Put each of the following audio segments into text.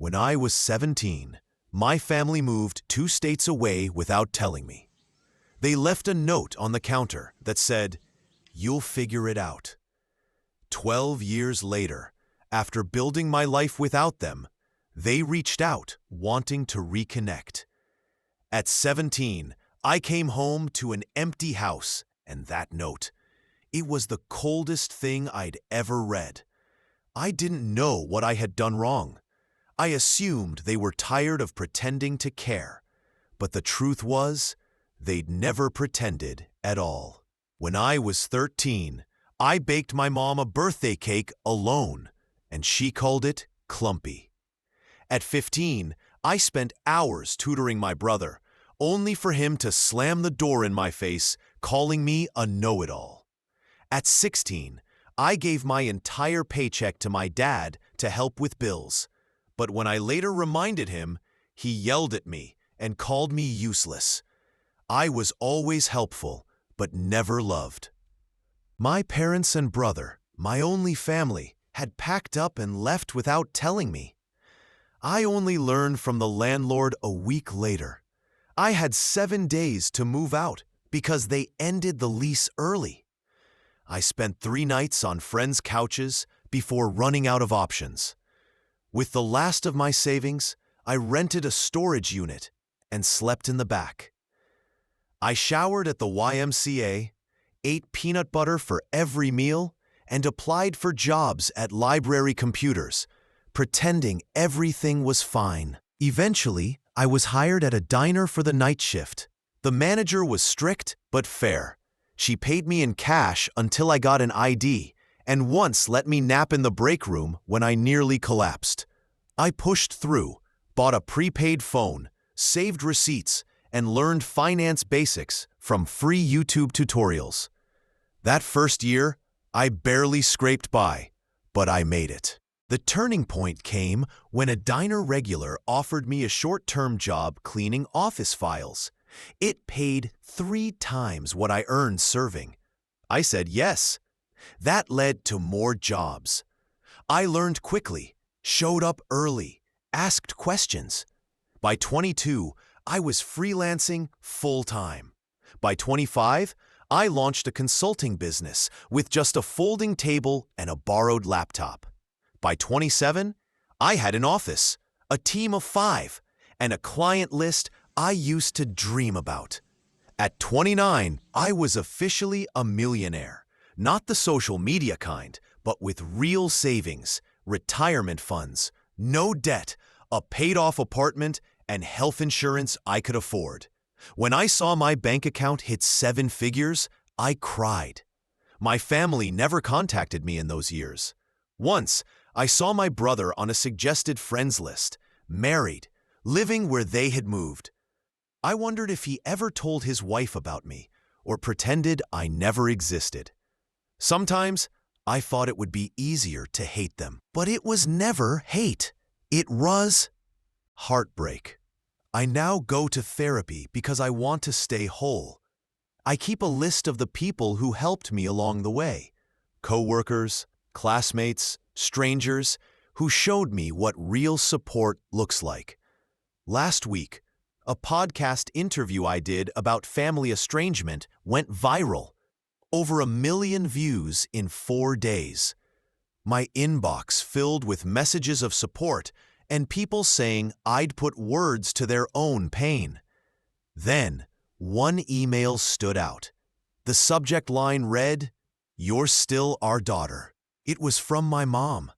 When I was 17, my family moved 2 states away without telling me. They left a note on the counter that said, "You'll figure it out." 12 years later, after building my life without them, they reached out, wanting to reconnect. At 17, I came home to an empty house and that note. It was the coldest thing I'd ever read. I didn't know what I had done wrong. I assumed they were tired of pretending to care, but the truth was, they'd never pretended at all. When I was 13, I baked my mom a birthday cake alone, and she called it clumpy. At 15, I spent hours tutoring my brother, only for him to slam the door in my face, calling me a know-it-all. At 16, I gave my entire paycheck to my dad to help with bills, but when I later reminded him, he yelled at me and called me useless. I was always helpful, but never loved. My parents and brother, my only family, had packed up and left without telling me. I only learned from the landlord a week later. I had 7 days to move out because they ended the lease early. I spent 3 nights on friends' couches before running out of options. With the last of my savings, I rented a storage unit and slept in the back. I showered at the YMCA, ate peanut butter for every meal, and applied for jobs at library computers, pretending everything was fine. Eventually, I was hired at a diner for the night shift. The manager was strict but fair. She paid me in cash until I got an ID, and once let me nap in the break room when I nearly collapsed. I pushed through, bought a prepaid phone, saved receipts, and learned finance basics from free YouTube tutorials. That first year, I barely scraped by, but I made it. The turning point came when a diner regular offered me a short-term job cleaning office files. It paid 3 times what I earned serving. I said yes. That led to more jobs. I learned quickly, showed up early, asked questions. By 22, I was freelancing full-time. By 25, I launched a consulting business with just a folding table and a borrowed laptop. By 27, I had an office, a team of 5, and a client list I used to dream about. At 29, I was officially a millionaire. Not the social media kind, but with real savings, retirement funds, no debt, a paid-off apartment, and health insurance I could afford. When I saw my bank account hit 7 figures, I cried. My family never contacted me in those years. Once, I saw my brother on a suggested friends list, married, living where they had moved. I wondered if he ever told his wife about me or pretended I never existed. Sometimes, I thought it would be easier to hate them, but it was never hate. It was heartbreak. I now go to therapy because I want to stay whole. I keep a list of the people who helped me along the way, coworkers, classmates, strangers, who showed me what real support looks like. Last week, a podcast interview I did about family estrangement went viral. Over 1 million views in 4 days. My inbox filled with messages of support and people saying I'd put words to their own pain. Then, one email stood out. The subject line read, "You're still our daughter." It was from my mom.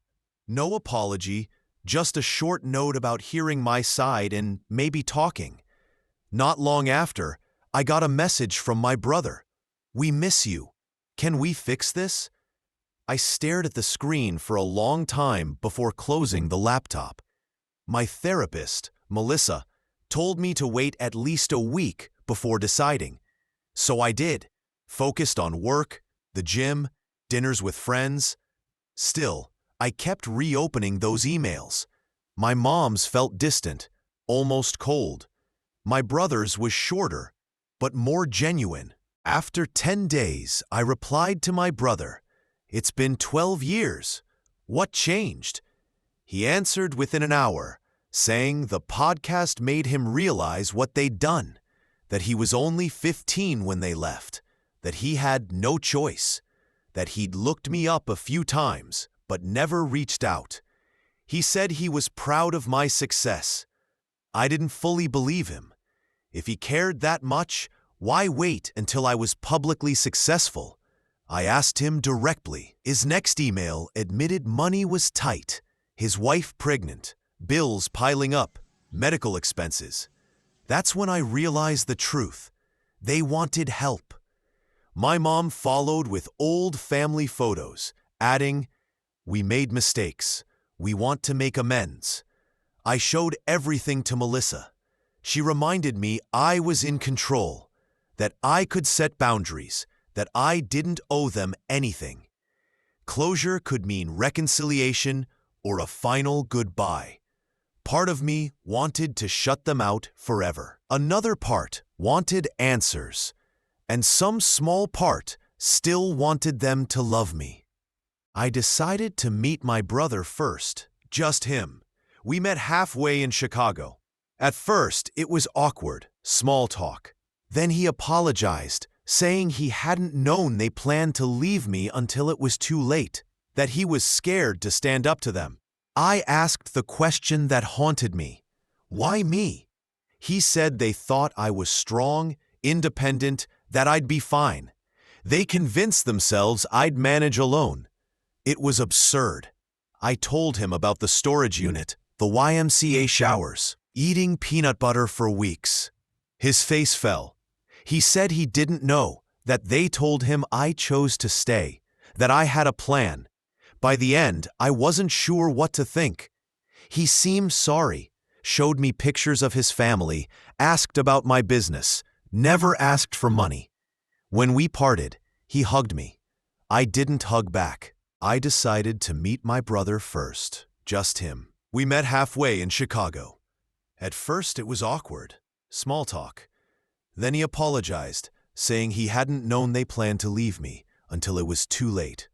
No apology, just a short note about hearing my side and maybe talking. Not long after, I got a message from my brother. "We miss you. Can we fix this?" I stared at the screen for a long time before closing the laptop. My therapist, Melissa, told me to wait at least a week before deciding. So I did, focused on work, the gym, dinners with friends. Still, I kept reopening those emails. My mom's felt distant, almost cold. My brother's was shorter, but more genuine. After 10 days, I replied to my brother, "It's been 12 years. What changed?" He answered within an hour, saying the podcast made him realize what they'd done, that he was only 15 when they left, that he had no choice, that he'd looked me up a few times but never reached out. He said he was proud of my success. I didn't fully believe him. If he cared that much, why wait until I was publicly successful? I asked him directly. His next email admitted money was tight, his wife pregnant, bills piling up, medical expenses. That's when I realized the truth. They wanted help. My mom followed with old family photos, adding, "We made mistakes. We want to make amends." I showed everything to Melissa. She reminded me I was in control, that I could set boundaries, that I didn't owe them anything. Closure could mean reconciliation or a final goodbye. Part of me wanted to shut them out forever. Another part wanted answers, and some small part still wanted them to love me. I decided to meet my brother first, just him. We met halfway in Chicago. At first, it was awkward, small talk. Then he apologized, saying he hadn't known they planned to leave me until it was too late, that he was scared to stand up to them. I asked the question that haunted me. Why me? He said they thought I was strong, independent, that I'd be fine. They convinced themselves I'd manage alone. It was absurd. I told him about the storage unit, the YMCA showers, eating peanut butter for weeks. His face fell. He said he didn't know, that they told him I chose to stay, that I had a plan. By the end, I wasn't sure what to think. He seemed sorry, showed me pictures of his family, asked about my business, never asked for money. When we parted, he hugged me. I didn't hug back. I decided to meet my brother first, just him. We met halfway in Chicago. At first, it was awkward, small talk. Then he apologized, saying he hadn't known they planned to leave me until it was too late,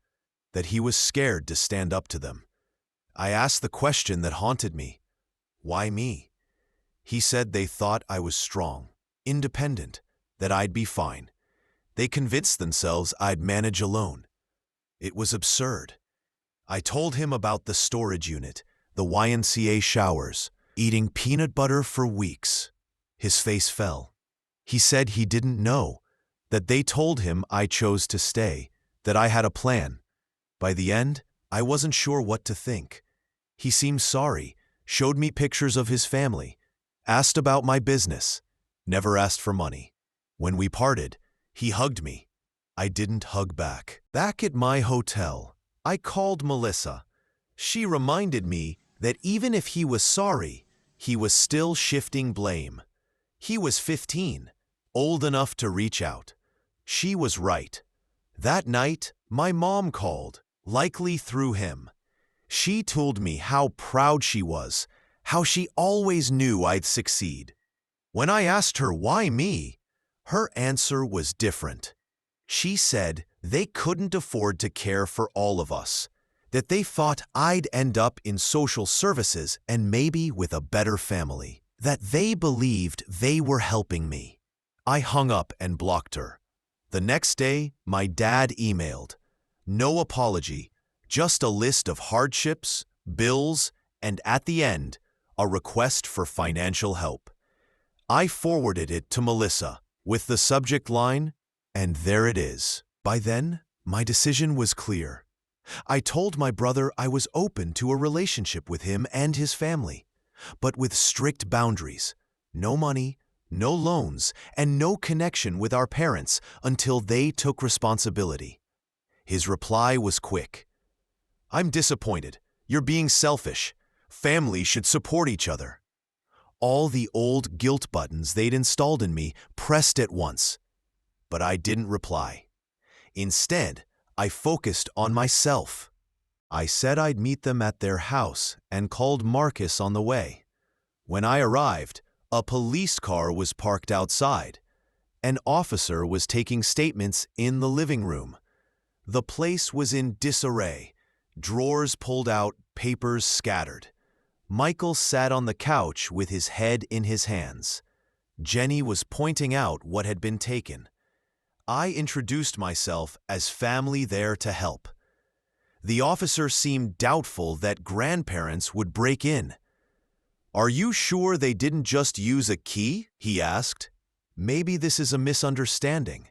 that he was scared to stand up to them. I asked the question that haunted me. Why me? He said they thought I was strong, independent, that I'd be fine. They convinced themselves I'd manage alone. It was absurd. I told him about the storage unit, the YMCA showers, eating peanut butter for weeks. His face fell. He said he didn't know, that they told him I chose to stay, that I had a plan. By the end, I wasn't sure what to think. He seemed sorry, showed me pictures of his family, asked about my business, never asked for money. When we parted, he hugged me. I didn't hug back. Back at my hotel, I called Melissa. She reminded me that even if he was sorry, he was still shifting blame. He was 15, old enough to reach out. She was right. That night, my mom called, likely through him. She told me how proud she was, how she always knew I'd succeed. When I asked her why me, her answer was different. She said they couldn't afford to care for all of us, that they thought I'd end up in social services and maybe with a better family, that they believed they were helping me. I hung up and blocked her. The next day, my dad emailed. No apology, just a list of hardships, bills, and at the end, a request for financial help. I forwarded it to Melissa with the subject line, and there it is. By then, my decision was clear. I told my brother I was open to a relationship with him and his family, but with strict boundaries. No money, no loans, and no connection with our parents until they took responsibility. His reply was quick. "I'm disappointed. You're being selfish. Families should support each other." All the old guilt buttons they'd installed in me pressed at once. But I didn't reply. Instead, I focused on myself. I said I'd meet them at their house and called Marcus on the way. When I arrived, a police car was parked outside. An officer was taking statements in the living room. The place was in disarray, drawers pulled out, papers scattered. Michael sat on the couch with his head in his hands. Jenny was pointing out what had been taken. I introduced myself as family there to help. The officer seemed doubtful that grandparents would break in. "Are you sure they didn't just use a key?" he asked. "Maybe this is a misunderstanding."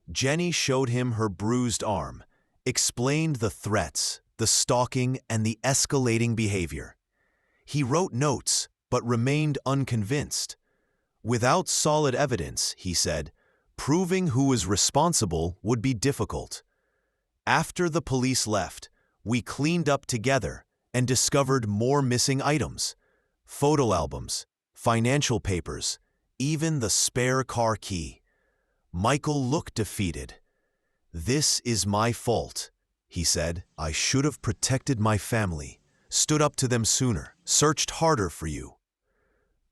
Jenny showed him her bruised arm, explained the threats, the stalking, and the escalating behavior. He wrote notes, but remained unconvinced. Without solid evidence, he said, proving who was responsible would be difficult. After the police left, we cleaned up together and discovered more missing items: photo albums, financial papers, even the spare car key. Michael looked defeated. "This is my fault," he said. "I should have protected my family, stood up to them sooner, searched harder for you."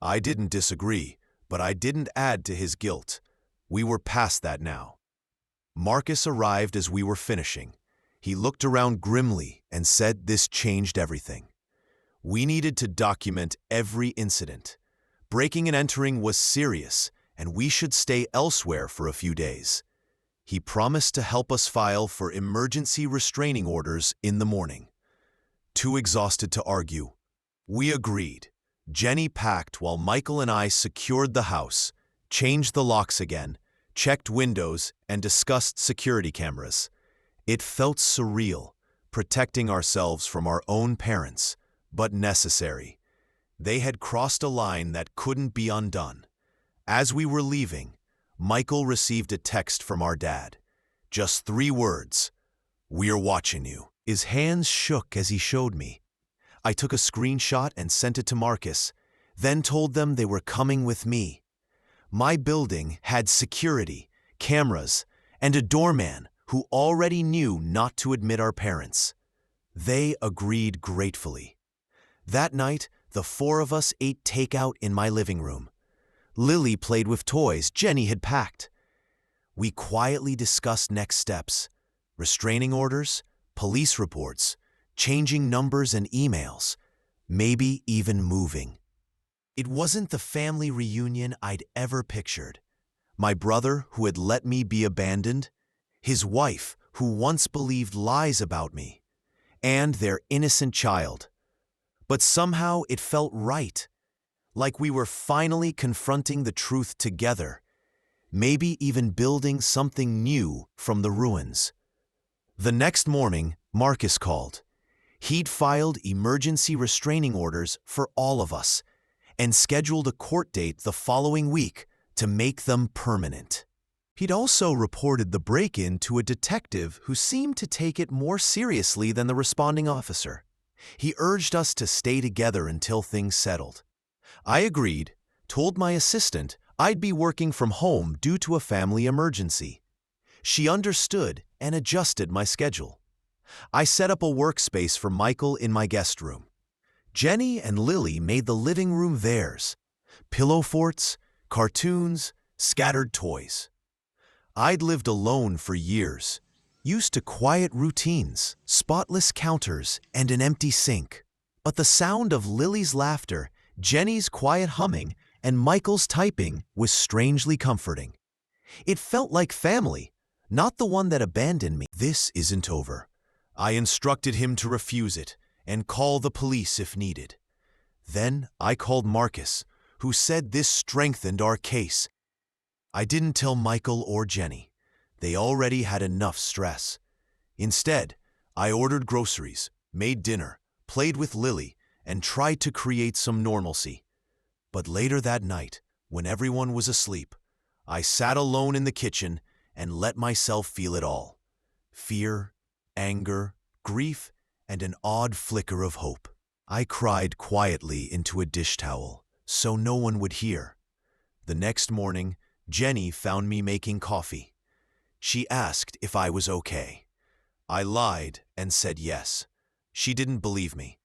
I didn't disagree, but I didn't add to his guilt. We were past that now. Marcus arrived as we were finishing. He looked around grimly and said this changed everything. We needed to document every incident. Breaking and entering was serious, and we should stay elsewhere for a few days. He promised to help us file for emergency restraining orders in the morning. Too exhausted to argue, we agreed. Jenny packed while Michael and I secured the house, changed the locks again, checked windows, and discussed security cameras. It felt surreal, protecting ourselves from our own parents, but necessary. They had crossed a line that couldn't be undone. As we were leaving, Michael received a text from our dad. Just 3 words: "We're watching you." His hands shook as he showed me. I took a screenshot and sent it to Marcus, then told them they were coming with me. My building had security, cameras, and a doorman who already knew not to admit our parents. They agreed gratefully. That night, the 4 of us ate takeout in my living room. Lily played with toys Jenny had packed. We quietly discussed next steps: restraining orders, police reports, changing numbers and emails, maybe even moving. It wasn't the family reunion I'd ever pictured. My brother who had let me be abandoned, his wife who once believed lies about me, and their innocent child. But somehow it felt right, like we were finally confronting the truth together, maybe even building something new from the ruins. The next morning, Marcus called. He'd filed emergency restraining orders for all of us and scheduled a court date the following week to make them permanent. He'd also reported the break-in to a detective who seemed to take it more seriously than the responding officer. He urged us to stay together until things settled. I agreed, told my assistant I'd be working from home due to a family emergency. She understood and adjusted my schedule. I set up a workspace for Michael in my guest room. Jenny and Lily made the living room theirs: pillow forts, cartoons, scattered toys. I'd lived alone for years, used to quiet routines, spotless counters, and an empty sink. But the sound of Lily's laughter, Jenny's quiet humming, and Michael's typing was strangely comforting. It felt like family, not the one that abandoned me. This isn't over. I instructed him to refuse it and call the police if needed. Then I called Marcus, who said this strengthened our case. I didn't tell Michael or Jenny. They already had enough stress. Instead, I ordered groceries, made dinner, played with Lily, and tried to create some normalcy. But later that night, when everyone was asleep, I sat alone in the kitchen and let myself feel it all: fear, anger, grief, and an odd flicker of hope. I cried quietly into a dish towel, so no one would hear. The next morning, Jenny found me making coffee. She asked if I was okay. I lied and said yes. She didn't believe me.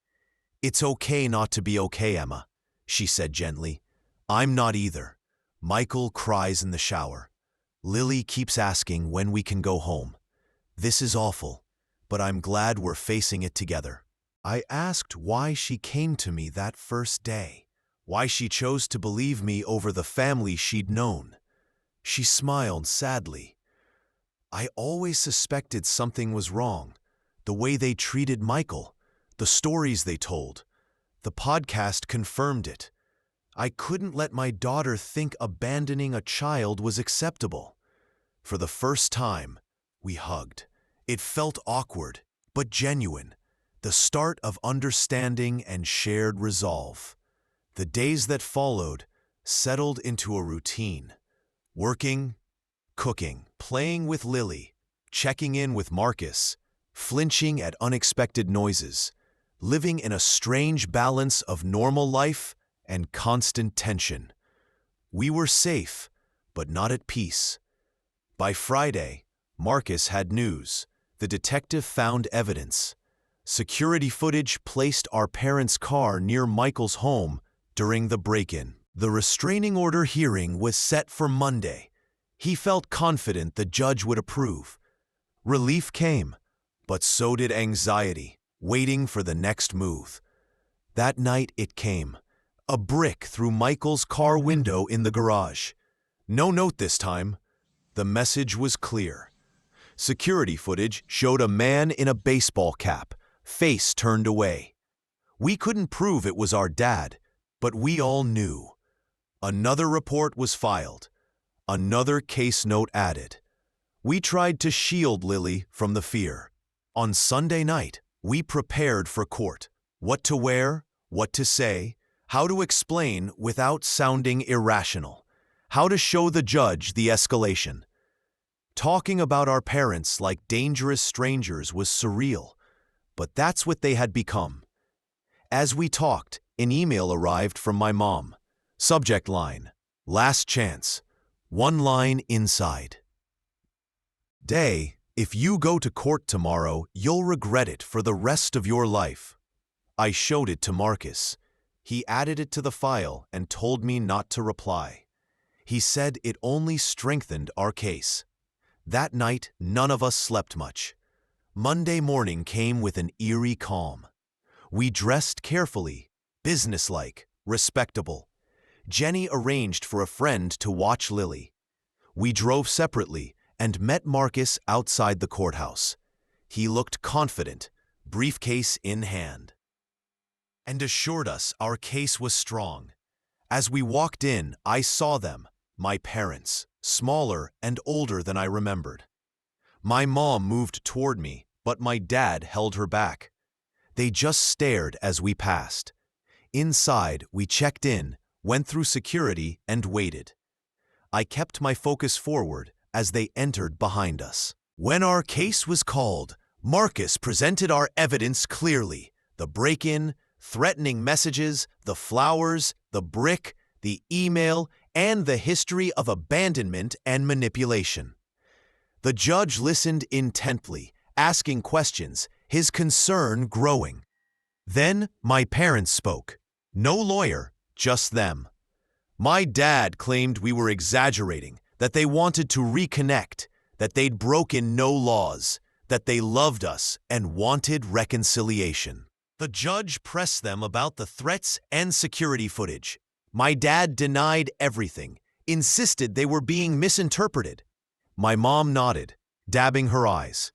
"It's okay not to be okay, Emma," she said gently. "I'm not either. Michael cries in the shower. Lily keeps asking when we can go home. This is awful, but I'm glad we're facing it together." I asked why she came to me that first day, why she chose to believe me over the family she'd known. She smiled sadly. I always suspected something was wrong. The way they treated Michael, the stories they told. The podcast confirmed it. I couldn't let my daughter think abandoning a child was acceptable. For the first time, we hugged. It felt awkward, but genuine. The start of understanding and shared resolve. The days that followed settled into a routine. Working, cooking, playing with Lily, checking in with Marcus, flinching at unexpected noises, living in a strange balance of normal life and constant tension. We were safe, but not at peace. By Friday, Marcus had news. The detective found evidence. Security footage placed our parents' car near Michael's home during the break-in. The restraining order hearing was set for Monday. He felt confident the judge would approve. Relief came, but so did anxiety, waiting for the next move. That night it came. A brick through Michael's car window in the garage. No note this time. The message was clear. Security footage showed a man in a baseball cap, face turned away. We couldn't prove it was our dad, but we all knew. Another report was filed. Another case note added. We tried to shield Lily from the fear. On Sunday night, we prepared for court. What to wear, what to say, how to explain without sounding irrational, how to show the judge the escalation. Talking about our parents like dangerous strangers was surreal, but that's what they had become. As we talked, an email arrived from my mom. Subject line, last chance. One line inside. Day, if you go to court tomorrow, you'll regret it for the rest of your life. I showed it to Marcus. He added it to the file and told me not to reply. He said it only strengthened our case. That night, none of us slept much. Monday morning came with an eerie calm. We dressed carefully, businesslike, respectable. Jenny arranged for a friend to watch Lily. We drove separately and met Marcus outside the courthouse. He looked confident, briefcase in hand, and assured us our case was strong. As we walked in, I saw them, my parents, smaller and older than I remembered. My mom moved toward me, but my dad held her back. They just stared as we passed. Inside, we checked in, went through security, and waited. I kept my focus forward as they entered behind us. When our case was called, Marcus presented our evidence clearly. The break-in, threatening messages, the flowers, the brick, the email, and the history of abandonment and manipulation. The judge listened intently, asking questions, his concern growing. Then my parents spoke. No lawyer, just them. My dad claimed we were exaggerating, that they wanted to reconnect, that they'd broken no laws, that they loved us and wanted reconciliation. The judge pressed them about the threats and security footage. My dad denied everything, insisted they were being misinterpreted. My mom nodded, dabbing her eyes.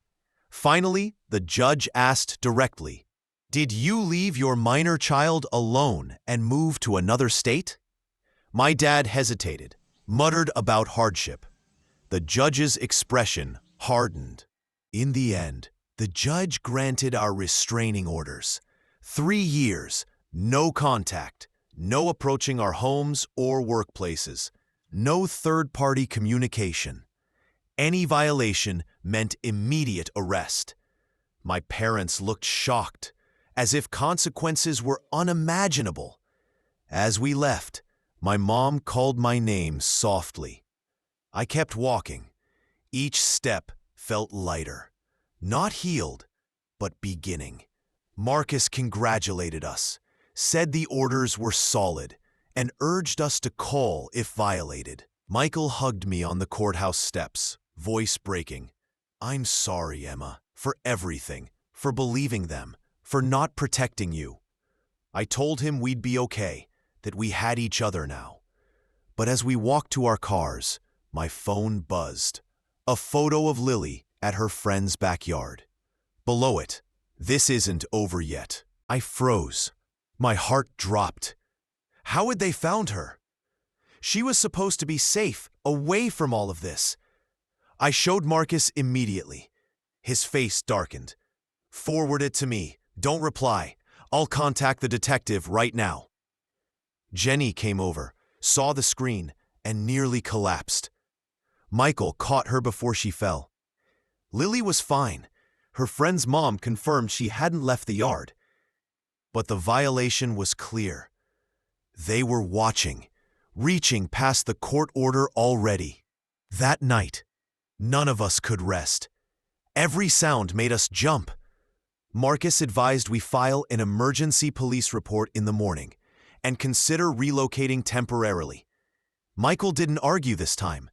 Finally, the judge asked directly, "Did you leave your minor child alone and move to another state?" My dad hesitated, muttered about hardship. The judge's expression hardened. In the end, the judge granted our restraining orders. 3 years, no contact, no approaching our homes or workplaces, no third-party communication. Any violation meant immediate arrest. My parents looked shocked, as if consequences were unimaginable. As we left, my mom called my name softly. I kept walking. Each step felt lighter. Not healed, but beginning. Marcus congratulated us, said the orders were solid, and urged us to call if violated. Michael hugged me on the courthouse steps, voice breaking. "I'm sorry, Emma, for everything, for believing them, for not protecting you. I told him we'd be okay, that we had each other now. But as we walked to our cars, my phone buzzed. A photo of Lily at her friend's backyard. Below it, "This isn't over yet." I froze. My heart dropped. How had they found her? She was supposed to be safe, away from all of this. I showed Marcus immediately. His face darkened. "Forward it to me. Don't reply. I'll contact the detective right now." Jenny came over, saw the screen, and nearly collapsed. Michael caught her before she fell. Lily was fine. Her friend's mom confirmed she hadn't left the yard. But the violation was clear. They were watching, reaching past the court order already. That night, none of us could rest. Every sound made us jump. Marcus advised we file an emergency police report in the morning and consider relocating temporarily. Michael didn't argue this time.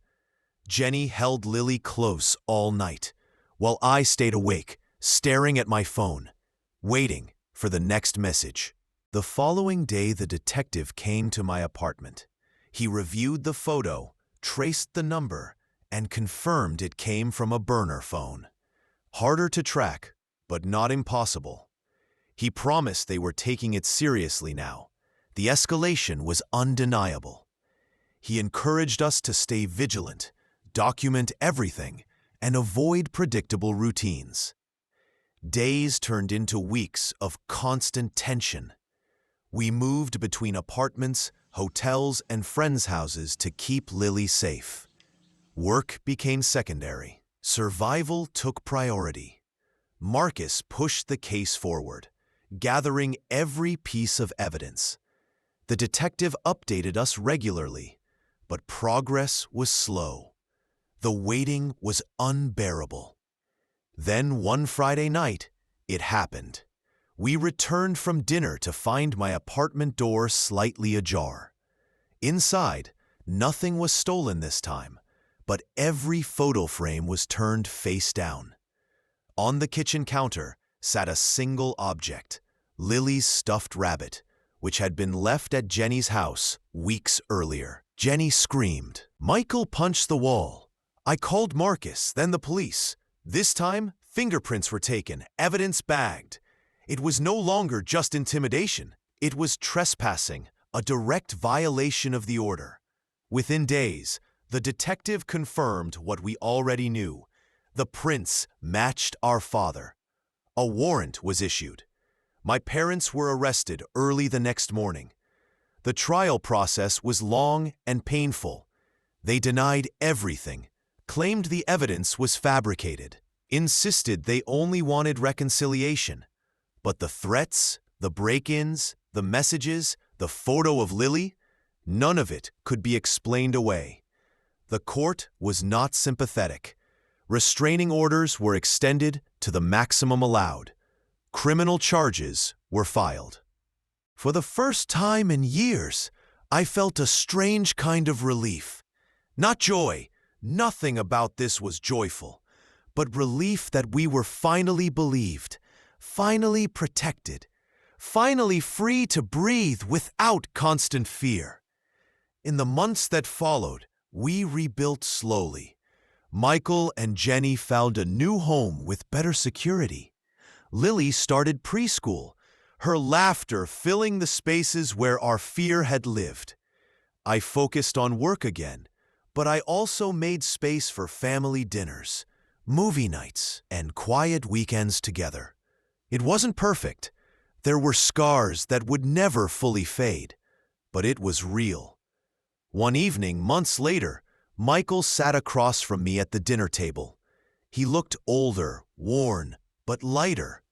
Jenny held Lily close all night, while I stayed awake, staring at my phone, waiting for the next message. The following day, the detective came to my apartment. He reviewed the photo, traced the number, and confirmed it came from a burner phone. Harder to track, but not impossible. He promised they were taking it seriously now. The escalation was undeniable. He encouraged us to stay vigilant, document everything, and avoid predictable routines. Days turned into weeks of constant tension. We moved between apartments, hotels, and friends' houses to keep Lily safe. Work became secondary. Survival took priority. Marcus pushed the case forward, gathering every piece of evidence. The detective updated us regularly, but progress was slow. The waiting was unbearable. Then one Friday night, it happened. We returned from dinner to find my apartment door slightly ajar. Inside, nothing was stolen this time, but every photo frame was turned face down. On the kitchen counter sat a single object, Lily's stuffed rabbit, which had been left at Jenny's house weeks earlier. Jenny screamed. Michael punched the wall. I called Marcus, then the police. This time, fingerprints were taken, evidence bagged. It was no longer just intimidation. It was trespassing, a direct violation of the order. Within days, the detective confirmed what we already knew. The prints matched our father. A warrant was issued. My parents were arrested early the next morning. The trial process was long and painful. They denied everything, claimed the evidence was fabricated, insisted they only wanted reconciliation. But the threats, the break-ins, the messages, the photo of Lily, none of it could be explained away. The court was not sympathetic. Restraining orders were extended to the maximum allowed. Criminal charges were filed. For the first time in years, I felt a strange kind of relief. Not joy, nothing about this was joyful, but relief that we were finally believed, finally protected, finally free to breathe without constant fear. In the months that followed, we rebuilt slowly. Michael and Jenny found a new home with better security. Lily started preschool, her laughter filling the spaces where our fear had lived. I focused on work again, but I also made space for family dinners, movie nights, and quiet weekends together. It wasn't perfect. There were scars that would never fully fade, but it was real. One evening, months later, Michael sat across from me at the dinner table. He looked older, worn, but lighter.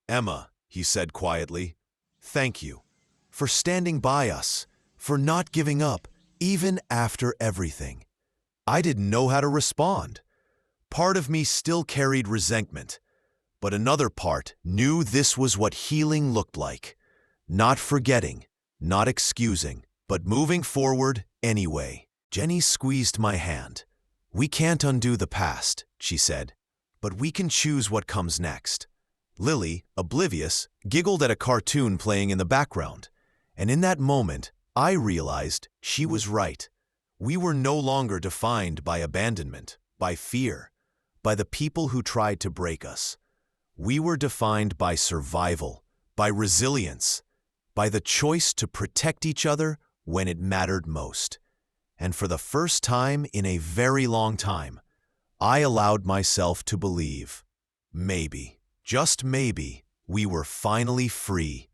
"Emma," he said quietly, "thank you for standing by us, for not giving up, even after everything." I didn't know how to respond. Part of me still carried resentment, but another part knew this was what healing looked like. Not forgetting, not excusing, but moving forward anyway. Jenny squeezed my hand. "We can't undo the past," she said, "but we can choose what comes next. Lily, oblivious, giggled at a cartoon playing in the background, and in that moment, I realized she was right. We were no longer defined by abandonment, by fear, by the people who tried to break us. We were defined by survival, by resilience, by the choice to protect each other when it mattered most. And for the first time in a very long time, I allowed myself to believe, maybe, just maybe, we were finally free.